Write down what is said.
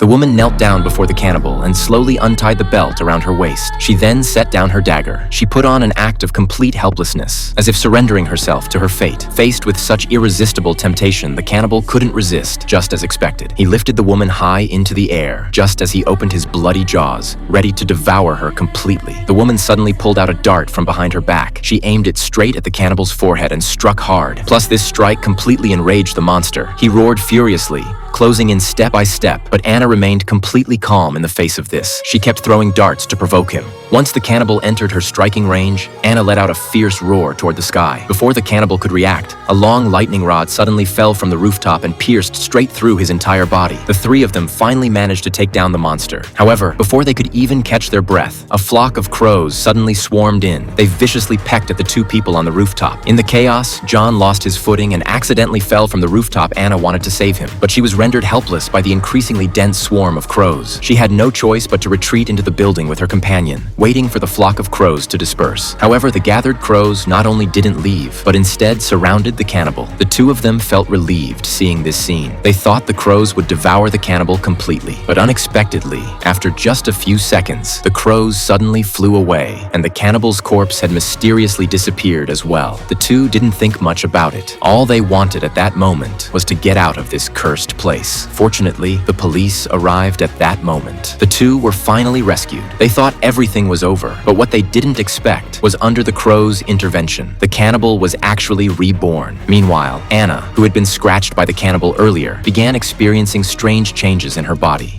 woman knelt down before the cannibal and slowly untied the belt around her waist. She then set down her dagger. She put on an act of complete helplessness, as if surrendering herself to her fate. Faced with such irresistible temptation, the cannibal couldn't resist, just as expected. He lifted the woman high into the air, just as he opened his bloody jaws, ready to devour her completely. The woman suddenly pulled out a dart from behind her back. She aimed it straight at the cannibal's forehead and struck hard. Plus, this strike completely enraged the monster. He roared furiously, closing in step by step, but Anna remained completely calm in the face of this. She kept throwing darts to provoke him. Once the cannibal entered her striking range, Anna let out a fierce roar toward the sky. Before the cannibal could react, a long lightning rod suddenly fell from the rooftop and pierced straight through his entire body. The three of them finally managed to take down the monster. However, before they could even catch their breath, a flock of crows suddenly swarmed in. They viciously pecked at the two people on the rooftop. In the chaos, John lost his footing and accidentally fell from the rooftop. Anna wanted to save him, but she was rendered helpless by the increasingly dense swarm of crows. She had no choice but to retreat into the building with her companion, waiting for the flock of crows to disperse. However, the gathered crows not only didn't leave, but instead surrounded the cannibal. The two of them felt relieved seeing this scene. They thought the crows would devour the cannibal completely, but unexpectedly, after just a few seconds, the crows suddenly flew away, and the cannibal's corpse had mysteriously disappeared as well. The two didn't think much about it. All they wanted at that moment was to get out of this cursed place. Fortunately, the police arrived at that moment. The two were finally rescued. They thought everything was over, but what they didn't expect was under the crows' intervention. The cannibal was actually reborn. Meanwhile, Anna, who had been scratched by the cannibal earlier, began experiencing strange changes in her body.